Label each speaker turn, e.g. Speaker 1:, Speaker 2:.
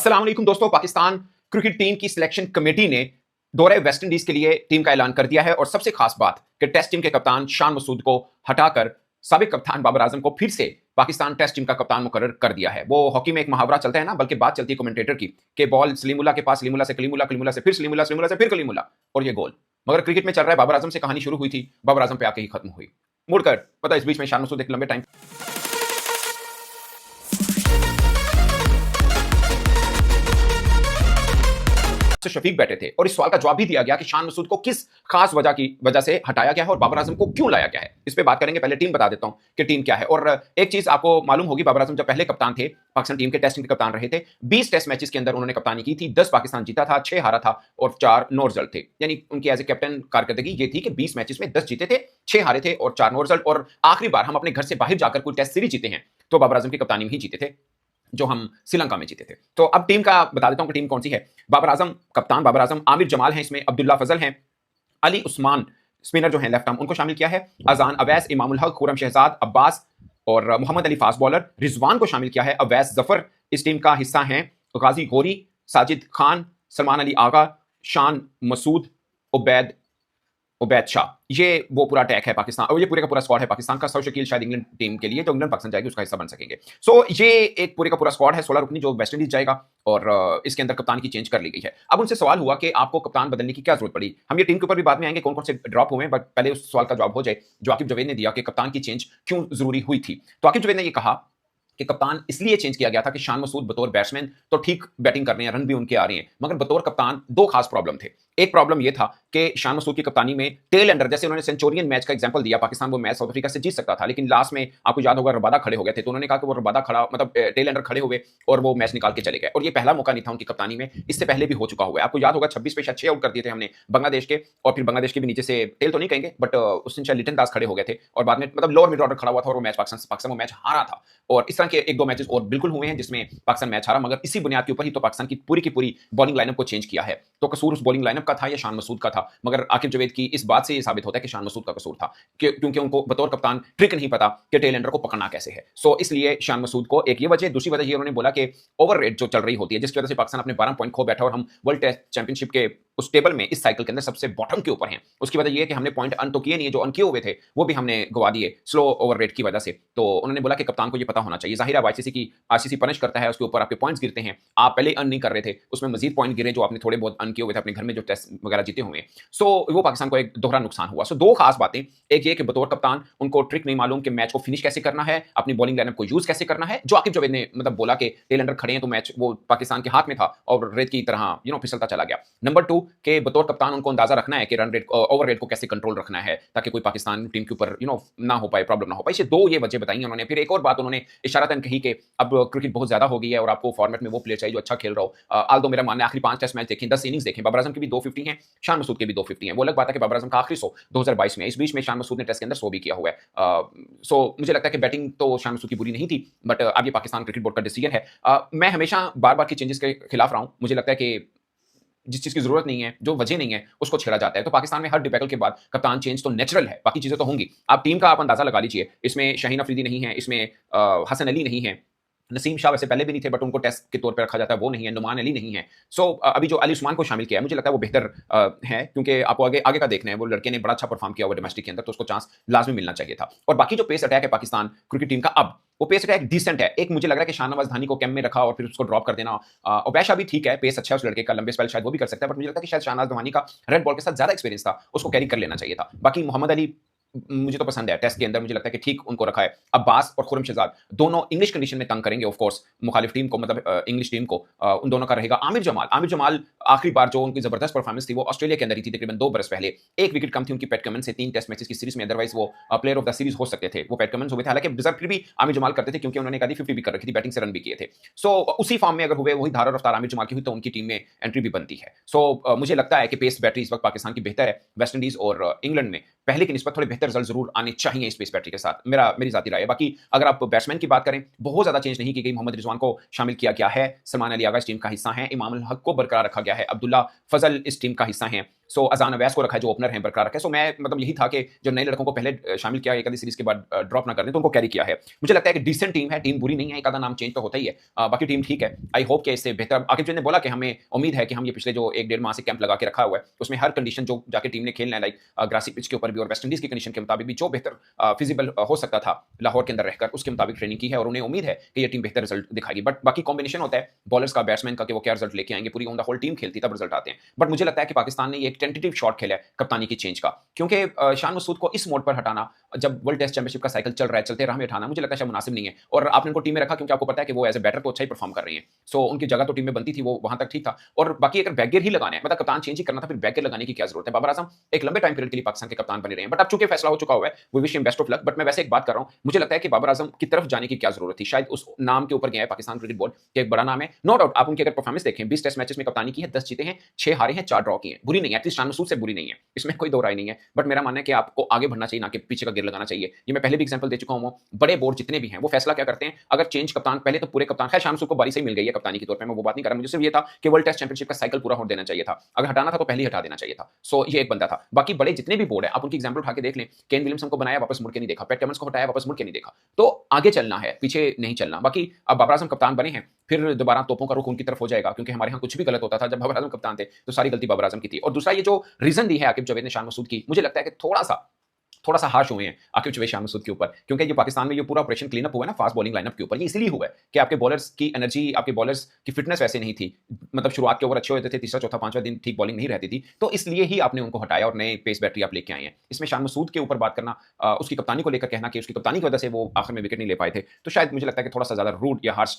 Speaker 1: अस्सलाम वालेकुम दोस्तों। पाकिस्तान क्रिकेट टीम की सिलेक्शन कमेटी ने दौरे वेस्ट इंडीज के लिए टीम का ऐलान कर दिया है और सबसे खास बात कि टेस्ट टीम के कप्तान शान मसूद को हटाकर साबिक कप्तान बाबर आजम को फिर से पाकिस्तान टेस्ट टीम का कप्तान मुकर्रर कर दिया है। वो हॉकी में एक मुहावरा चलता है ना, बल्कि बात चलती है कमेंटेटर की कि बॉल सलीमुल्लाह के पास, सलीमुल्लाह से कलीमुल्लाह, कलीमुल्लाह से फिर सलीमुल्लाह, सलीमुल्लाह से फिर कलीमुल्लाह और ये गोल। मगर क्रिकेट में चल रहा है, बाबर आजम से कहानी शुरू हुई थी, बाबर आजम पे आके ही खत्म हुई। मुड़कर पता इस बीच में शान मसूद एक लंबे टाइम से शफीक बैठे थे और इस सवाल का जवाब भी दिया गया कि शान मसूद को किस खास वजह से हटाया गया है और बाबर आजम को क्यों लाया गया है। इस पे बात करेंगे। पहले टीम बता देता हूं कि टीम क्या है। और एक चीज आपको मालूम होगी, बाबर आजम जब पहले कप्तान थे, पाकिस्तान टीम के टेस्ट टीम के कप्तान रहे थे, 20 टेस्ट मैचेस के अंदर उन्होंने कप्तानी की थी। 10 पाकिस्तान जीता था, 6 हारा था और 4 नो रिजल्ट थे। यानी उनकी एज ए कैप्टन कारकर्दगी ये थी कि 20 मैचेस में 10 जीते थे, 6 हारे थे और 4 नो रिजल्ट। और आखिरी बार हम अपने घर से बाहर जाकर कोई टेस्ट सीरीज जीते हैं तो बाबर आजम की कप्तानी में ही जीते थे, जो हम श्रीलंका में जीते थे। तो अब टीम का बता देता हूं कि टीम कौन सी है। बाबर आजम कप्तान, बाबर आजम, आमिर जमाल हैं इसमें, अब्दुल्ला फजल हैं, अली उस्मान स्पिनर जो हैं लेफ्ट आर्म, उनको शामिल किया है, अजान अवैस, इमामुल हक, खुरम शहजाद, अब्बास और मोहम्मद अली फास्ट बॉलर, रिजवान को शामिल किया है, अवैस जफर इस टीम का हिस्सा हैं, गाजी गोरी, साजिद खान, सलमान अली आगा, शान मसूद, उबैद शाह। ये वो पूरा टैग है पाकिस्तान, और ये पूरे का पूरा स्क्वाड है पाकिस्तान का। सौ शकील शायद इंग्लैंड टीम के लिए, जो इंग्लैंड पाकिस्तान जाएगी उसका हिस्सा बन सकेंगे। सो ये एक पूरे का पूरा स्क्वाड है 16 रुकनी, जो वेस्ट इंडीज जाएगा और इसके अंदर कप्तान की चेंज कर ली गई है। अब उनसे सवाल हुआ कि आपको कप्तान बदलने की क्या जरूरत पड़ी। हम ये टीम के ऊपर भी बाद में आएंगे कौन कौन से ड्रॉप हुए, बट पहले उस सवाल का जवाब हो जाए जो आकिब जवेद ने दिया कि कप्तान की चेंज क्यों जरूरी हुई थी। तो आकिब जवेद ने यह कहा कि कप्तान इसलिए चेंज किया गया था कि शान मसूद बतौर बैट्समैन तो ठीक बैटिंग कर रहे हैं, रन भी उनके आ रहे हैं, मगर बतौर कप्तान दो खास प्रॉब्लम थे। एक प्रॉब्लम यह था कि शान मसूद की कप्तानी में टेल एंडर, जैसे उन्होंने सेंचुरियन मैच का एग्जांपल दिया, पाकिस्तान वो मैच साउथ अफ्रीका से जीत सकता था, लेकिन लास्ट में आपको याद होगा रबादा खड़े हो गए थे, तो उन्होंने कहा कि वो रबादा खड़ा मतलब टेल एंडर खड़े हुए और वो मैच निकाल के चले गए। और ये पहला मौका नहीं था उनकी कप्तानी में, इससे पहले भी हो चुका हुआ है। आपको याद होगा 26 पे शायद 6 आउट कर दिए थे हमने बांग्लादेश के, और फिर बांग्लादेश के भी नीचे से टेल तो नहीं कहेंगे बट उस दिन शायद लिटन दास खड़े हो गए थे और बाद में मतलब लोअर मिड ऑर्डर खड़ा हुआ था और वो मैच पाकिस्तान वो मैच हारा था। और इस तरह के एक दो मैचेस और बिल्कुल हुए हैं जिसमें पाकिस्तान मैच हारा, मगर इसी बुनियाद के ऊपर ही तो पाकिस्तान की पूरी बॉलिंग लाइनअप को चेंज किया है। तो कसूर उस बॉलिंग लाइनअप का था या शान मसूद का था, मगर आकिब जवेद की इस बात से ये साबित होता है कि शान मसूद का कसूर था, क्योंकि उनको बतौर कप्तान ट्रिक नहीं पता कि टेल एंडर को पकड़ना कैसे है। सो इसलिए शान मसूद को एक ये वजह, दूसरी वजह ये उन्होंने बोला कि ओवर रेट जो चल रही होती है, जिसकी वजह से पाकिस्तान अपने 12 पॉइंट खो बैठा और हम वर्ल्ड टेस्ट चैंपियनशिप के उस टेबल में इस साइकिल के अंदर सबसे बॉटम के ऊपर हैं। उसकी वजह यह है कि हमने पॉइंट अर्न तो किए नहीं है, जो अर्न किए हुए थे वो भी हमने गवा दिए स्लो ओवर रेट की वजह से। तो उन्होंने बोला कि कप्तान को ये पता होना चाहिए। जाहिर है आईसीसी पनिश करता है, उसके ऊपर आपके पॉइंट्स गिरते हैं, आप पहले अर्न नहीं कर रहे थे, उसमें मजीद पॉइंट गिरे जो आपने थोड़े बहुत अर्न किए हुए थे अपने घर में जो टेस्ट वगैरह जीते हुए। सो वो पाकिस्तान को एक दोहरा नुकसान हुआ। सो दो खास बातें, एक ये कि बतौर कप्तान उनको ट्रिक नहीं मालूम कि मैच को फिनिश कैसे करना है, अपनी बॉलिंग लाइनअप को यूज कैसे करना है, जो आकिब जवेद ने मतलब बोला कि टेल एंडर खड़े हैं तो मैच वो पाकिस्तान के हाथ में था और रेत की तरह फिसलता चला गया। नंबर 2 के बतौर कप्तान उनको अंदाजा रखना है कि रन रेट ओवर रेट को कैसे कंट्रोल रखना है ताकि कोई पाकिस्तान टीम के ऊपर ना हो पाए, प्रॉब्लम ना हो पाए। ये दो वजह बताई उन्होंने। फिर एक और बात उन्होंने इशारतन कही कि अब क्रिकेट बहुत ज्यादा हो गई है और आपको फॉर्मेट में वो प्लेयर चाहिए जो अच्छा खेल रहा हो। आल्दो मेरा मानना है आखिरी 5 टेस्ट मैच देखें, 10 इनिंग्स देखें, बाबर आजम की भी 250 है, शान मसूद के भी 250 है। वो अलग बात है कि बाबर आजम का आखिरी 100 2022 में, इस बीच में शान मसूद ने टेस्ट के अंदर 100 भी किया हुआ है। सो मुझे लगता है कि बैटिंग तो शान मसूद की बुरी नहीं थी, बट अब ये पाकिस्तान क्रिकेट बोर्ड का डिसीजन है। मैं हमेशा बार बार की चेंजेस के खिलाफ रहा हूं। मुझे लगता है कि जिस चीज की जरूरत नहीं है, जो वजह नहीं है, उसको छेड़ा जाता है। तो पाकिस्तान में हर डिबेकल के बाद कप्तान चेंज तो नेचुरल है, बाकी चीजें तो होंगी। आप टीम का आप अंदाजा लगा लीजिए, इसमें शाहीन अफरीदी नहीं है, इसमें हसन अली नहीं है, नसीम शाह वैसे पहले भी नहीं थे बट उनको टेस्ट के तौर पे रखा जाता है, वो नहीं है, नुमान अली नहीं है। सो अभी जो अली उस्मान को शामिल किया है, मुझे लगता है वो बेहतर है, क्योंकि आपको आगे का देखना है। वो लड़के ने बड़ा अच्छा परफॉर्म किया हुआ डोमेस्टिक के अंदर, तो उसको चांस लाजमी मिलना चाहिए था। और बाकी जो पेस अटैक है पाकिस्तान क्रिकेट टीम का, अब वो पेस अटैक डिसेंट है। एक मुझे लग रहा है कि शाहनवाज धानी को कैम में रखा और फिर उसको ड्रॉप कर देना। ओबैशा भी ठीक है, पेस अच्छा है उस लड़के का, लंबे स्पेल शायद वो भी कर सकता है, बट मुझे लगता है कि शायद शाहनवाज धानी का रेड बॉल के साथ ज्यादा एक्सपीरियंस था, उसको कैरी कर लेना चाहिए था। बाकी मोहम्मद अली मुझे तो पसंद है टेस्ट के अंदर, मुझे लगता है कि ठीक उनको रखा है। अब्बास और खुरम शहजाद दोनों इंग्लिश कंडीशन में तंग करेंगे ऑफ कोर्स मुखालिफ टीम को, मतलब इंग्लिश टीम को। उन दोनों का रहेगा। आमिर जमाल आखिरी बार जो उनकी जबरदस्त परफॉर्मेंस थी वो ऑस्ट्रेलिया के अंदर ही थी, तकरीबन 2 बरस पहले। एक विकेट कम थी उनकी पैट कमिंस से 3 टेस्ट मैचेस की सीरीज में, अदरवाइज वो प्लेयर ऑफ द सीरीज हो सकते थे। वो पैट कमिंस हुए थे, हालांकि डिजर्व फिर भी आमिर जमाल करते थे क्योंकि उन्होंने कहा 50 भी कर रखी थी, बैटिंग से रन भी किए थे। सो उसी फॉर्म में अगर हुए, वही धारा रफ्तार आमिर जमाल की हुई तो उनकी टीम में एंट्री भी बनती है। सो मुझे लगता है कि पेस बैटरी इस वक्त पाकिस्तान की बेहतर है। वेस्ट इंडीज और इंग्लैंड में पहले की निस्बत थोड़े बेहतर रिजल्ट जरूर आने चाहिए इस पेस बैटरी के साथ, मेरी जाती राय है। बाकी अगर आप बैट्समैन की बात करें, बहुत ज्यादा चेंज नहीं की गई। मोहम्मद रिजवान को शामिल किया गया है, सलमान अली आगा इस टीम का हिस्सा है, इमामुल हक को बरकरार रखा गया है, अब्दुल्ला फजल इस टीम का हिस्सा हैं, सो अजान अवैस को रखा है जो ओपनर है बरकरार रखा है। सो मैं मतलब यही था कि जो नए लड़कों को पहले शामिल किया एक आधी सीरीज के बाद ड्रॉप ना कर दें, तो उनको कैरी किया है। मुझे लगता है कि डिसेंट टीम है, टीम बुरी नहीं है, एक आधा नाम चेंज तो होता ही है, बाकी टीम ठीक है। आई होप कि इससे बेहतर आकिब जी ने बोला कि हमें उम्मीद है कि हम ये पिछले जो 1 डेढ़ माह से कैंप लगा के रखा हुआ है उसमें हर कंडीशन जो जाके टीम ने खेलना है, लाइक ग्रासी पिच के ऊपर भी और वेस्ट इंडीज की कंडीशन के मुताबिक भी जो बेहतर फिजिबल हो सकता था लाहौर के अंदर रहकर, उसके मुताबिक ट्रेनिंग की है और उन्हें उम्मीद है कि ये टीम बेहतर रिजल्ट दिखाएगी। बट बाकी कॉम्बिनेशन होता है बॉलर्स का, बैट्समैन का, कि वो क्या रिजल्ट लेके आएंगे, पूरी ऑन द होल टीम खेलती तब रिजल्ट आते हैं। बट मुझे लगता है कि पाकिस्तान ने ये एक टेंटेटिव शॉट खेला है कप्तानी की चेंज का, क्योंकि शान मसूद को इस मोड पर हटाना, जब वर्ल्ड टेस्ट चैंपियनशिप का साइकिल चल रहा है, चलते राह में हटाना, मुझे लगता है शायद मुनासिब नहीं है। और आपने उनको टीम में रखा क्योंकि आपको पता है कि वो एज ए बैटर तो अच्छा ही परफॉर्म कर रही है, सो उनकी जगह तो टीम में बनती थी, वो वहां तक ठीक था। और बाकी अगर बैकगियर ही लगाने हैं, मतलब कप्तान चेंज ही करना था, फिर बैकगियर लगाने की क्या जरूरत है। बाबर आजम एक लंबे टाइम पीरियड के लिए पाकिस्तान के कप्तान बने रहे हैं, बट अब चूंकि फैसला हो चुका हुआ है, we wish him best of luck. But मैं वैसे एक बात कर रहा हूं, मुझे लगता है कि बाबर आजम की तरफ जाने की क्या जरूरत थी, शायद उस नाम के ऊपर गया है पाकिस्तान क्रिकेट बोर्ड कि एक बड़ा नाम है, नो डाउट। आप उनकी अगर परफॉर्मेंस देखें, 20 टेस्ट मैचेस में कप्तानी की है, 10 जीते हैं, 6 हारे हैं, 4 ड्रॉ किए हैं, बुरी नहीं है, एटलीस्ट शान मसूद से बुरी नहीं है, इसमें कोई दो राय नहीं है। बट मेरा मानना है कि आपको आगे बढ़ना चाहिए, ना कि पीछे का गिर लगाना चाहिए। ये मैं पहले भी एग्जांपल दे चुका हूं। बड़े बोर्ड जितने भी हैं वो फैसला क्या करते हैं, अगर चेंज कप्तान पहले तो पूरे कप्तान, खैर शान मसूद को बारी से ही मिल गई है कप्तानी के तौर पे, मैं वो बात नहीं कर रहा, मुझे सिर्फ ये था कि वर्ल्ड टेस्ट चैंपियनशिप का साइकिल पूरा होने देना चाहिए था, अगर हटाना था तो पहले ही हटा देना चाहिए था। सो ये एक बंदा था। बाकी बड़े जितने भी बोर्ड है आप उनकी एग्जांपल उठा के देख लें, केन विलियमसन को बनाया, वापस मुड़ के नहीं देखा, पैट कमिंस को हटाया, वापस मुड़ के नहीं देखा। तो आगे चलना है, पीछे नहीं चलना। बाकी अब बाबर आजम कप्तान बने हैं, फिर दोबारा तोपों का रुख उनकी तरफ हो जाएगा, क्योंकि हमारे यहाँ कुछ भी गलत होता था जब बाबर आजम कप्तान थे, तो सारी गलती बाबर आजम की थी। और दूसरा ये जो रीजन दी है आकिब जावेद ने शान मसूद की, मुझे लगता है कि थोड़ा सा हार्श हुए हैं आकिब जावेद शान मसूद के ऊपर, क्योंकि ये पाकिस्तान में ये पूरा ऑपरेशन क्लीन अप हुआ है ना फास्ट बॉलिंग लाइनअप के ऊपर, ये इसीलिए हुआ है कि आपके बॉलर्स की एनर्जी, आपके बॉलर्स की फिटनेस वैसे नहीं थी, मतलब शुरुआत के ओवर अच्छे होते थे, तीसरा चौथा पांचवा दिन ठीक बॉलिंग नहीं रहती थी, तो इसलिए ही आपने उनको हटाया और नए पेस बैटरी आप लेके आए हैं। इसमें शान मसूद के ऊपर बात करना, उसकी कप्तानी को लेकर कहना कि उसकी कप्तानी की वजह से वो आखिर में विकेट नहीं ले पाए थे, तो शायद मुझे लगता है कि थोड़ा सा ज्यादा रूड या हार्श